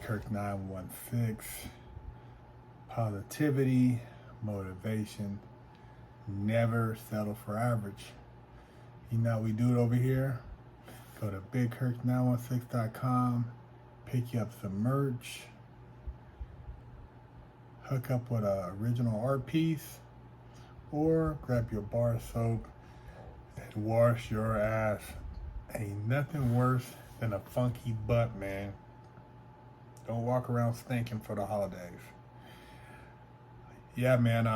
Kirk 916. Positivity, motivation, never settle for average. You know how we do it over here? Go to bigkirk916.com, pick you up some merch, hook up with an original art piece, or grab your bar of soap and wash your ass. Ain't nothing worse than a funky butt, man. Don't walk around stinking for the holidays. Yeah, man,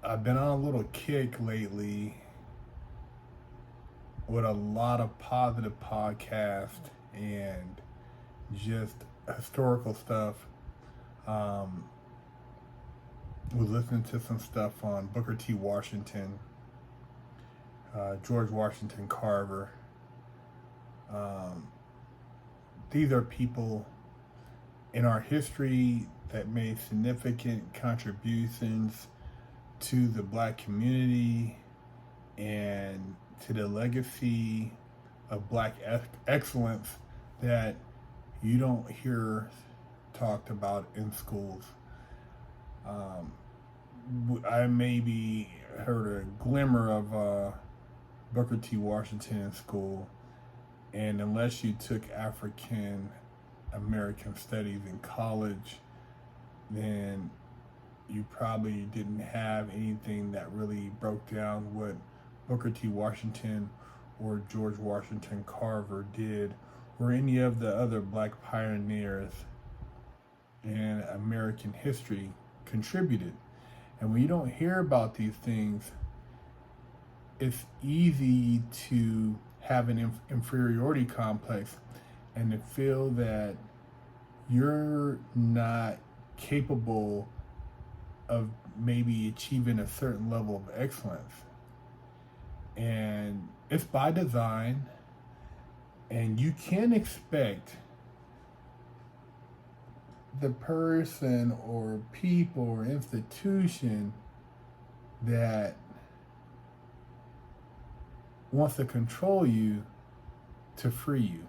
I've been on a little kick lately with a lot of positive podcasts and just historical stuff. Was listening to some stuff on Booker T. Washington, George Washington Carver. These are people in our history that made significant contributions to the Black community and to the legacy of Black excellence that you don't hear talked about in schools. I maybe heard a glimmer of Booker T. Washington in school, and unless you took African American studies in college, then you probably didn't have anything that really broke down what Booker T. Washington or George Washington Carver did, or any of the other Black pioneers in American history contributed. And when you don't hear about these things, it's easy to have an inferiority complex and to feel that you're not capable of maybe achieving a certain level of excellence. And it's by design, and you can't expect the person or people or institution that wants to control you to free you.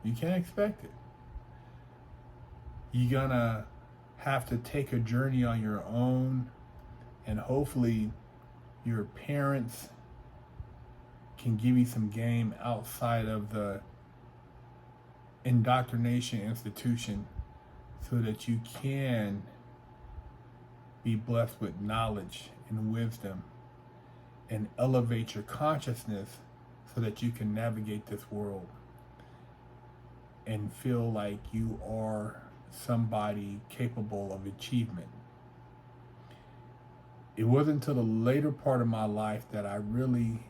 You can't expect it. You're gonna have to take a journey on your own, and hopefully your parents can give you some game outside of the indoctrination institution so that you can be blessed with knowledge and wisdom and elevate your consciousness so that you can navigate this world and feel like you are somebody capable of achievement. It wasn't until the later part of my life that I really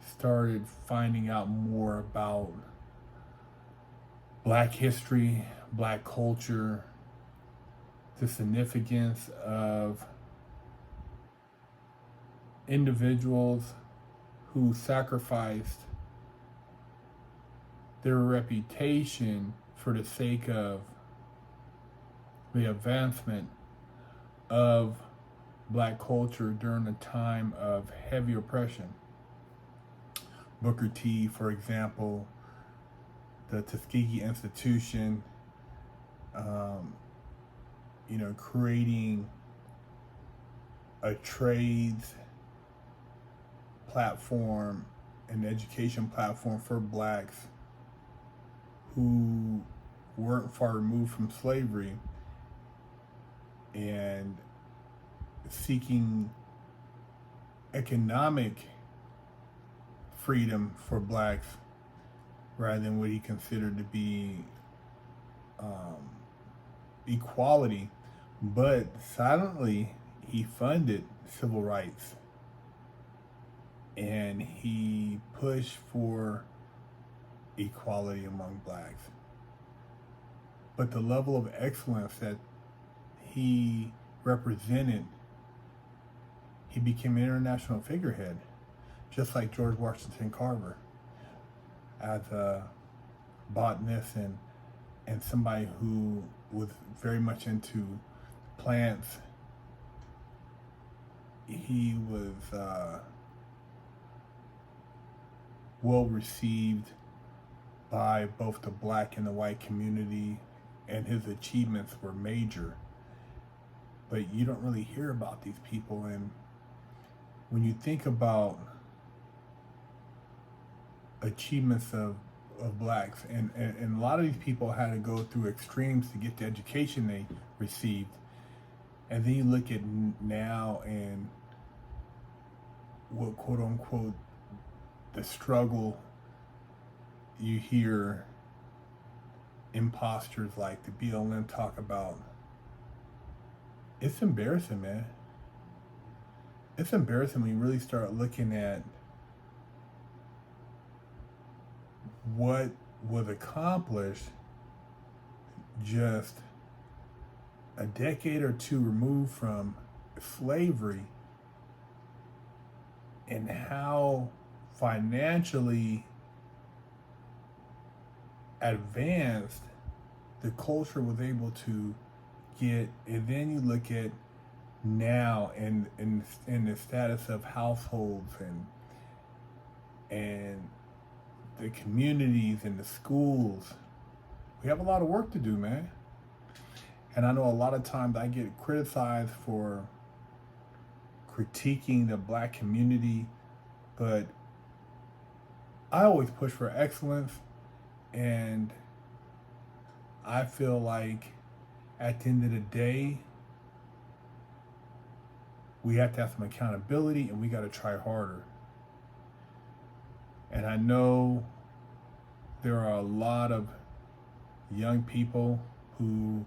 started finding out more about Black history, Black culture, the significance of individuals who sacrificed their reputation for the sake of the advancement of Black culture during a time of heavy oppression. Booker T, for example, the Tuskegee Institution, creating a trades platform, an education platform for Blacks who weren't far removed from slavery, and seeking economic freedom for Blacks rather than what he considered to be equality. But silently, he funded civil rights and he pushed for equality among Blacks. But the level of excellence that he represented, he became an international figurehead, just like George Washington Carver, as a botanist and somebody who was very much into plants. He was well received by both the black and the white community, and his achievements were major. But you don't really hear about these people. And when you think about achievements of blacks, and a lot of these people had to go through extremes to get the education they received. And then you look at now and what, quote unquote, the struggle, you hear imposters like the BLM talk about. It's embarrassing, man. It's embarrassing when you really start looking at what was accomplished just a decade or two removed from slavery, and how financially advanced the culture was able to get. And then you look at now and the status of households and the communities and the schools. We have a lot of work to do, man. And I know a lot of times I get criticized for critiquing the black community, but I always push for excellence. And I feel like at the end of the day, we have to have some accountability, and we got to try harder. And I know there are a lot of young people who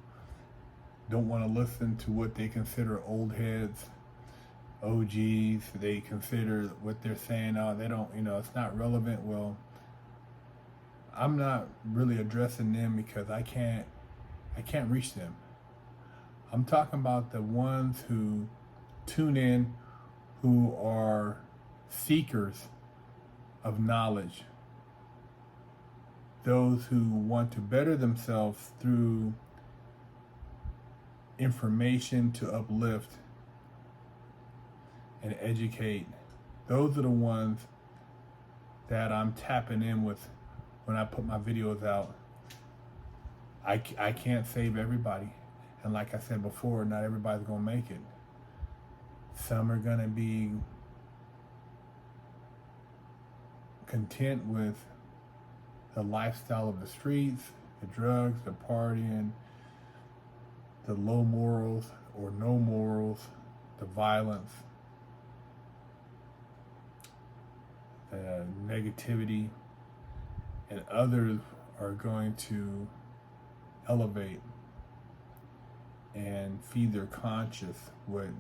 don't want to listen to what they consider old heads, OGs. They consider what they're saying, oh, they don't, it's not relevant. Well, I'm not really addressing them because I can't reach them. I'm talking about the ones who tune in, who are seekers of knowledge, those who want to better themselves through information to uplift and educate. Those are the ones that I'm tapping in with when I put my videos out. I can't save everybody. And like I said before, not everybody's going to make it. Some are going to be content with the lifestyle of the streets, the drugs, the partying, the low morals or no morals, the violence, the negativity, and others are going to elevate and feed their conscience with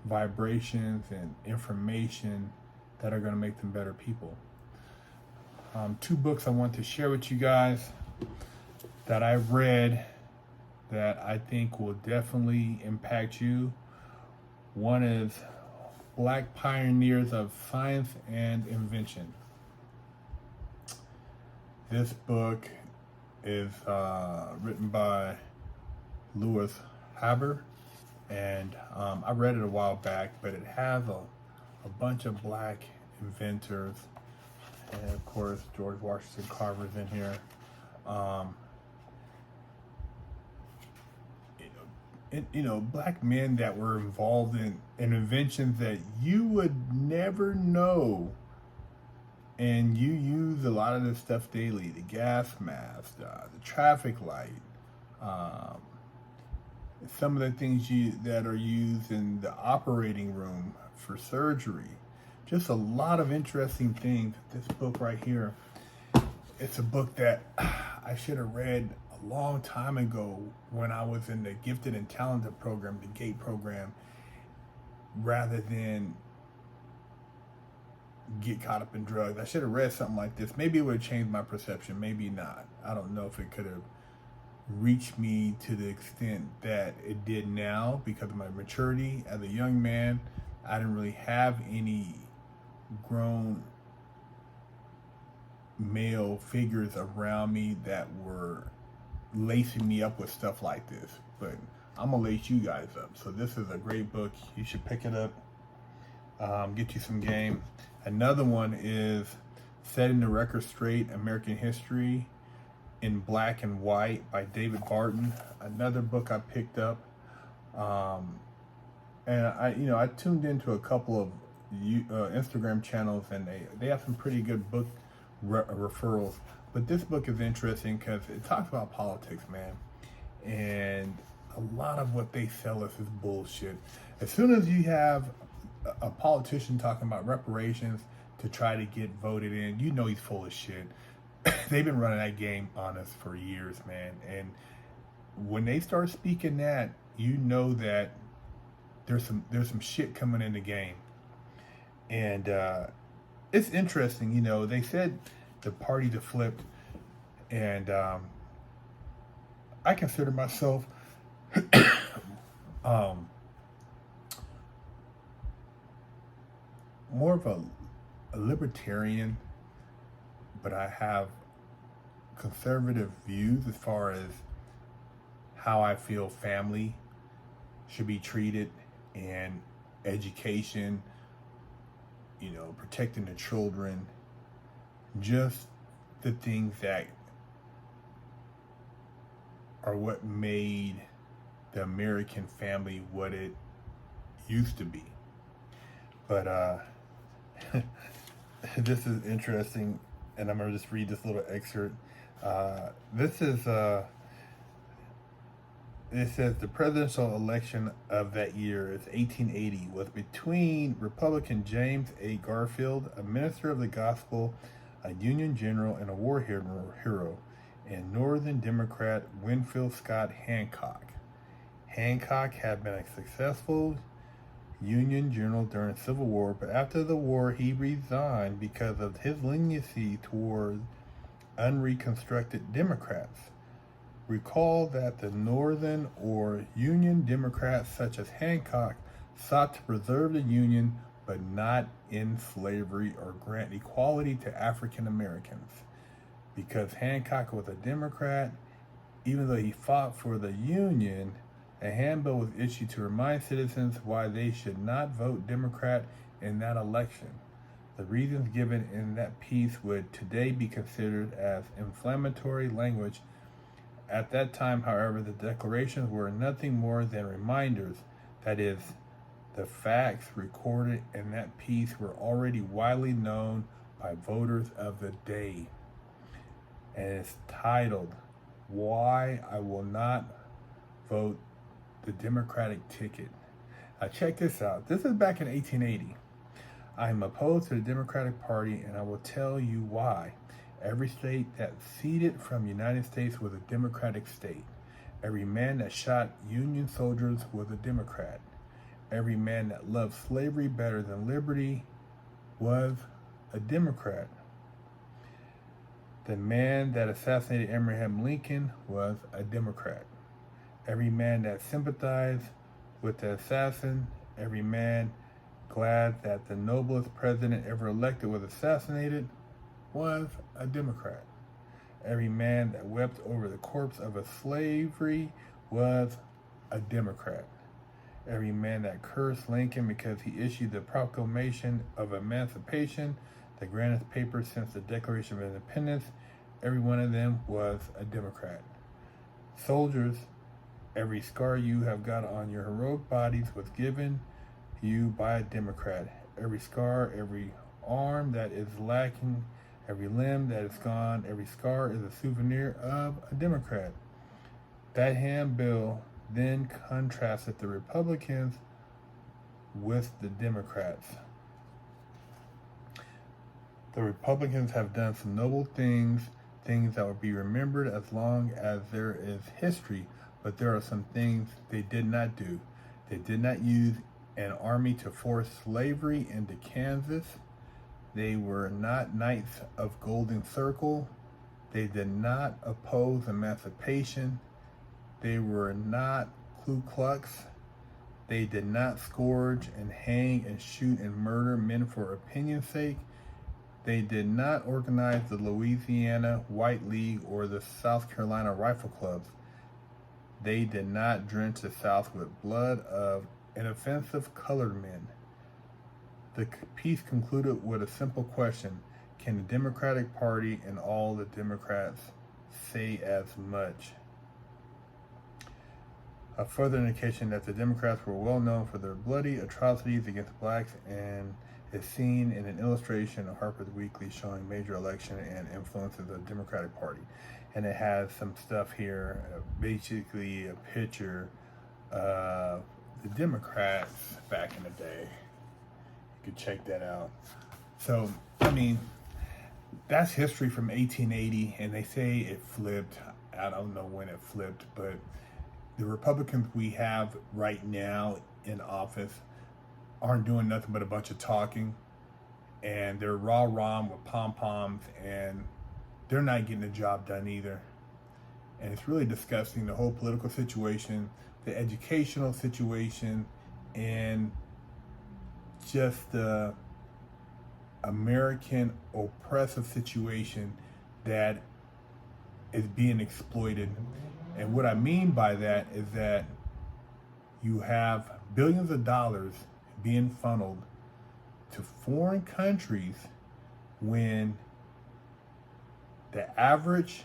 vibrations and information that are going to make them better people. 2 books I want to share with you guys that I read that I think will definitely impact you. One is Black Pioneers of Science and Invention. This book is written by Louis Haber, and I read it a while back, but it has a bunch of black inventors, and of course George Washington Carver's in here. Black men that were involved in inventions that you would never know, and you use a lot of this stuff daily: the gas mask, the traffic light, some of the things that are used in the operating room for surgery. Just a lot of interesting things. This book right here, it's a book that I should have read a long time ago when I was in the Gifted and Talented program, the GATE program, rather than get caught up in drugs. I should have read something like this. Maybe it would have changed my perception, maybe not. I don't know if it could have reached me to the extent that it did now because of my maturity as a young man. I didn't really have any grown male figures around me that were lacing me up with stuff like this, but I'm gonna lace you guys up. So this is a great book. You should pick it up, get you some game. Another one is Setting the Record Straight, American History in Black and White by David Barton. Another book I picked up. And I tuned into a couple of Instagram channels, and they have some pretty good book referrals. But this book is interesting because it talks about politics, man. And a lot of what they sell us is bullshit. As soon as you have a politician talking about reparations to try to get voted in, you know he's full of shit. They've been running that game on us for years, man. And when they start speaking that, you know that there's some shit coming in the game. And it's interesting, you know, they said the party to flipped, and I consider myself more of a libertarian, but I have conservative views as far as how I feel family should be treated, and education, you know, protecting the children, just the things that are what made the American family what it used to be. But this is interesting, and I'm gonna just read this little excerpt. It says the presidential election of that year is 1880 was between Republican James A. Garfield, a minister of the gospel, a Union general, and a war hero, and Northern Democrat Winfield Scott Hancock. Hancock had been a successful Union general during the Civil War, but after the war he resigned because of his leniency toward unreconstructed Democrats. Recall that the Northern or Union Democrats, such as Hancock, sought to preserve the Union but not end slavery or grant equality to African Americans. Because Hancock was a Democrat, even though he fought for the Union, a handbill was issued to remind citizens why they should not vote Democrat in that election. The reasons given in that piece would today be considered as inflammatory language. At that time, however, the declarations were nothing more than reminders. That is, the facts recorded in that piece were already widely known by voters of the day. And it's titled, Why I Will Not Vote the Democratic Ticket. Now check this out. This is back in 1880. I am opposed to the Democratic Party, and I will tell you why. Every state that seceded from the United States was a Democratic state. Every man that shot Union soldiers was a Democrat. Every man that loved slavery better than liberty was a Democrat. The man that assassinated Abraham Lincoln was a Democrat. Every man that sympathized with the assassin, every man glad that the noblest president ever elected was assassinated, was a Democrat. Every man that wept over the corpse of a slavery was a Democrat. Every man that cursed Lincoln because he issued the Proclamation of Emancipation, the grandest paper since the Declaration of Independence, every one of them was a Democrat. Soldiers, every scar you have got on your heroic bodies was given you by a Democrat. Every scar, every arm that is lacking, every limb that is gone, every scar is a souvenir of a Democrat. That handbill then contrasted the Republicans with the Democrats. The Republicans have done some noble things that will be remembered as long as there is history, but there are some things they did not do. They did not use an army to force slavery into Kansas. They were not Knights of Golden Circle. They did not oppose emancipation. They were not Ku Klux. They did not scourge and hang and shoot and murder men for opinion's sake. They did not organize the Louisiana White League or the South Carolina Rifle Clubs. They did not drench the South with blood of inoffensive colored men. The piece concluded with a simple question. Can the Democratic Party and all the Democrats say as much? A further indication that the Democrats were well known for their bloody atrocities against blacks and is seen in an illustration of Harper's Weekly showing major election and influences of the Democratic Party. And it has some stuff here, basically a picture of the Democrats back in the day. You could check that out. So, I mean, that's history from 1880, and they say it flipped. I don't know when it flipped, but the Republicans we have right now in office aren't doing nothing but a bunch of talking, and they're rah-rah with pom-poms, and they're not getting the job done either. And it's really disgusting, the whole political situation, the educational situation, and just the American oppressive situation that is being exploited. And what I mean by that is that you have billions of dollars being funneled to foreign countries when the average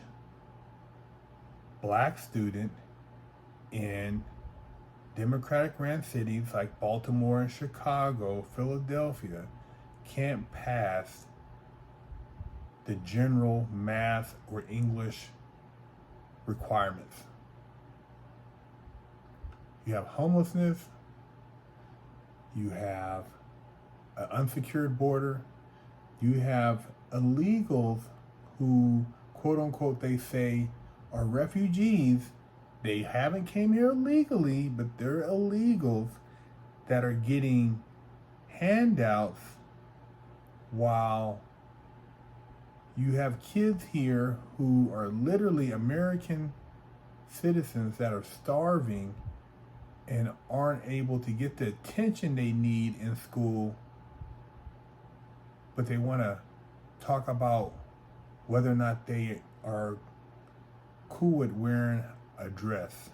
black student in Democratic ran cities like Baltimore and Chicago, Philadelphia, can't pass the general math or English requirements. You have homelessness, you have an unsecured border, you have illegals who, quote unquote, they say are refugees. They haven't came here legally, but they're illegals that are getting handouts while you have kids here who are literally American citizens that are starving and aren't able to get the attention they need in school, but they want to talk about whether or not they are cool with wearing a dress.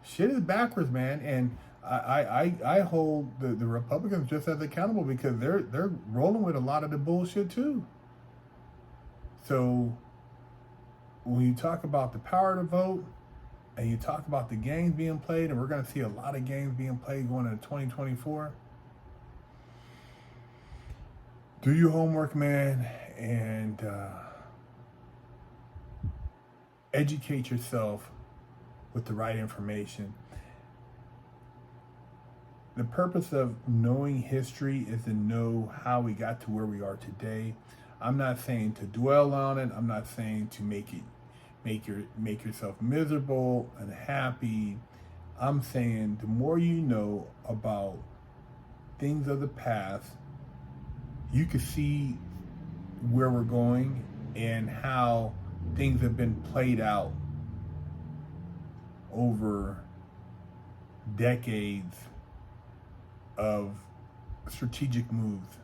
Shit is backwards, man, and I hold the Republicans just as accountable because they're rolling with a lot of the bullshit too. So when you talk about the power to vote and you talk about the games being played, and we're going to see a lot of games being played going into 2024, do your homework, man, and educate yourself with the right information. The purpose of knowing history is to know how we got to where we are today. I'm not saying to dwell on it. I'm not saying to make yourself miserable and happy. I'm saying the more you know about things of the past, you can see where we're going and how things have been played out over decades of strategic moves.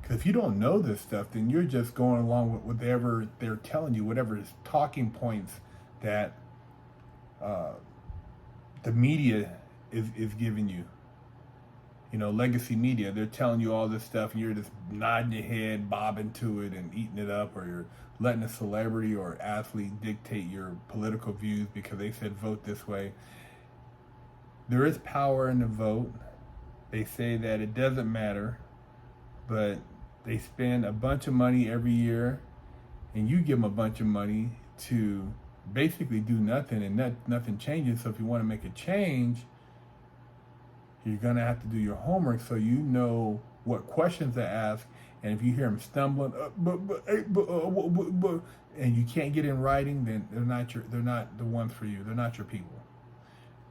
Because if you don't know this stuff, then you're just going along with whatever they're telling you, whatever talking points that the media is giving you. You know, legacy media, they're telling you all this stuff and you're just nodding your head, bobbing to it and eating it up, or you're letting a celebrity or athlete dictate your political views because they said vote this way. There is power in the vote. They say that it doesn't matter, but they spend a bunch of money every year and you give them a bunch of money to basically do nothing, and nothing changes. So if you want to make a change, you're going to have to do your homework so you know what questions to ask. And if you hear them stumbling, and you can't get in writing, then they're not the ones for you. They're not your people.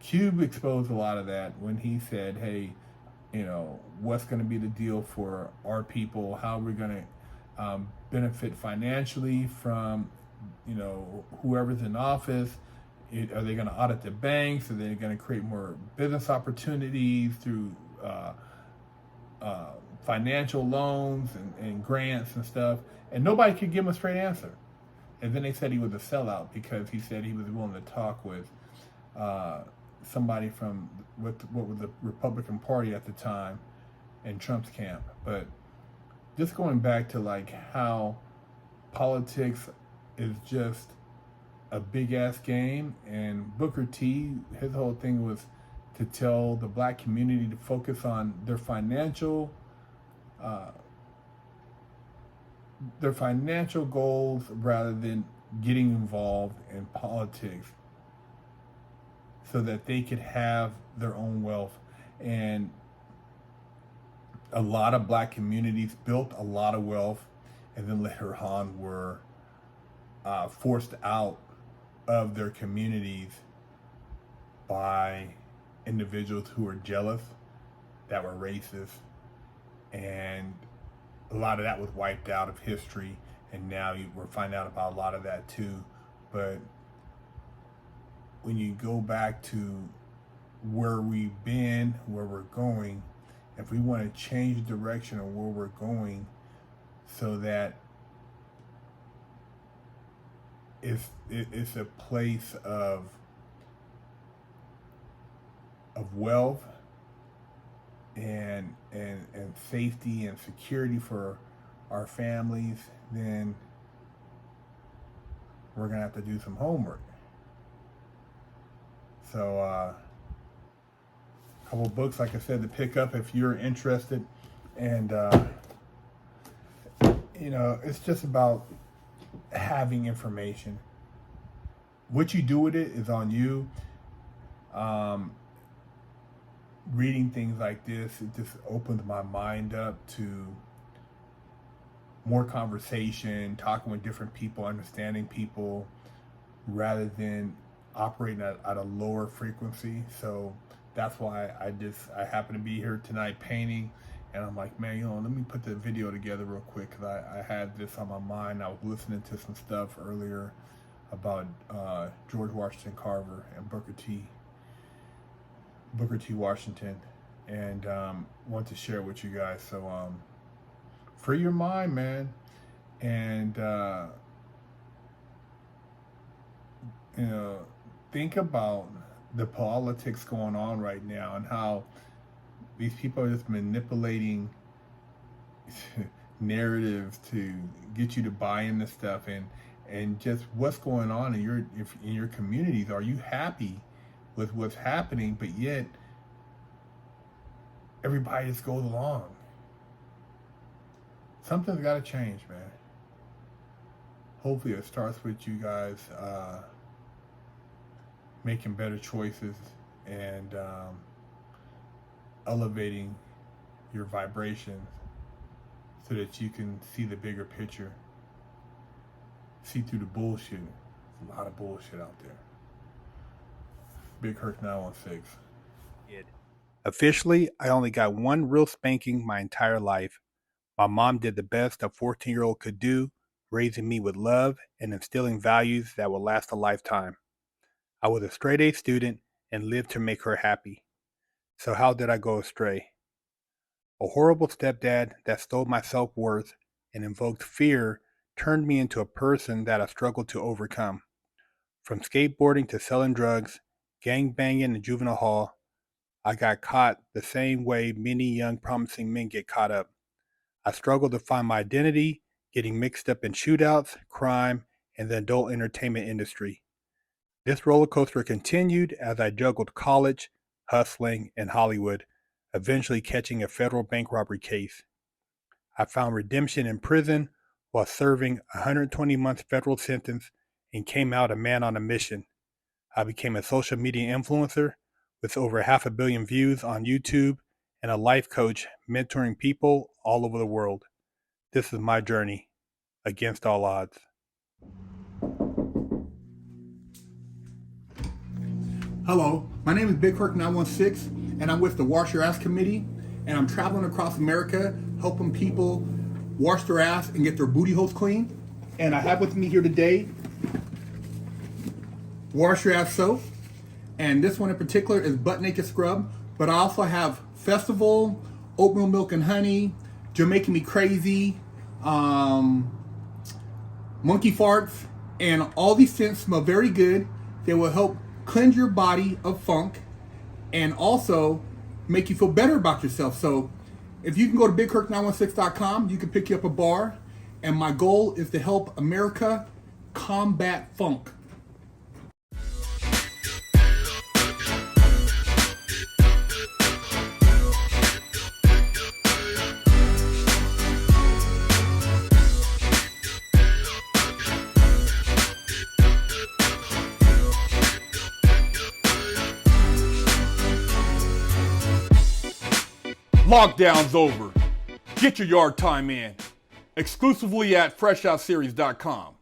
Cube exposed a lot of that when he said, hey, you know, what's going to be the deal for our people? How we're going to benefit financially from, you know, whoever's in office. Are they going to audit the banks? Are they going to create more business opportunities through financial loans and grants and stuff? And nobody could give him a straight answer. And then they said he was a sellout because he said he was willing to talk with somebody from what was the Republican Party at the time in Trump's camp. But just going back to like how politics is just a big ass game, and Booker T, his whole thing was to tell the black community to focus on uh, their financial goals rather than getting involved in politics, so that they could have their own wealth. And a lot of black communities built a lot of wealth, and then later on were forced out of their communities by individuals who were jealous, that were racist, and a lot of that was wiped out of history. And now we're finding out about a lot of that too. But when you go back to where we've been, where we're going, if we want to change the direction of where we're going, so that it's a place of wealth and safety and security for our families, then we're gonna have to do some homework. So a couple books, like I said, to pick up if you're interested. And it's just about having information. What you do with it is on you. Reading things like this, it just opens my mind up to more conversation, talking with different people, understanding people, rather than operating at a lower frequency. So that's why I happen to be here tonight painting, and I'm like, man, let me put the video together real quick, because I had this on my mind. I was listening to some stuff earlier about George Washington Carver and Booker T. Washington, and want to share with you guys. So free your mind, man, and think about the politics going on right now, and how these people are just manipulating narratives to get you to buy into stuff, and just what's going on in your communities. Are you happy with what's happening? But yet everybody just goes along. Something's got to change, man. Hopefully it starts with you guys making better choices and elevating your vibrations, so that you can see the bigger picture, see through the bullshit. There's a lot of bullshit out there. Big Hurt 916. Officially, I only got one real spanking my entire life. My mom did the best a 14-year-old could do, raising me with love and instilling values that will last a lifetime. I was a straight A student and lived to make her happy. So how did I go astray? A horrible stepdad that stole my self-worth and invoked fear turned me into a person that I struggled to overcome. From skateboarding to selling drugs, gang banging in juvenile hall, I got caught the same way many young promising men get caught up. I struggled to find my identity, getting mixed up in shootouts, crime, and the adult entertainment industry. This roller coaster continued as I juggled college, hustling, and Hollywood, eventually catching a federal bank robbery case. I found redemption in prison while serving a 120-month federal sentence and came out a man on a mission. I became a social media influencer with over 500 million views on YouTube and a life coach mentoring people all over the world. This is my journey against all odds. Hello, my name is Big Hurt 916, and I'm with the Wash Your Ass Committee, and I'm traveling across America helping people wash their ass and get their booty holes clean. And I have with me here today Wash Your Ass Soap, and this one in particular is Butt Naked Scrub, but I also have Festival, Oatmeal Milk and Honey, Jamaican Me Crazy, Monkey Farts, and all these scents smell very good. They will help cleanse your body of funk and also make you feel better about yourself. So If you can go to BigKirk916.com, you can pick you up a bar. And my goal is to help America combat funk. Lockdown's over. Get your yard time in. Exclusively at FreshOutSeries.com.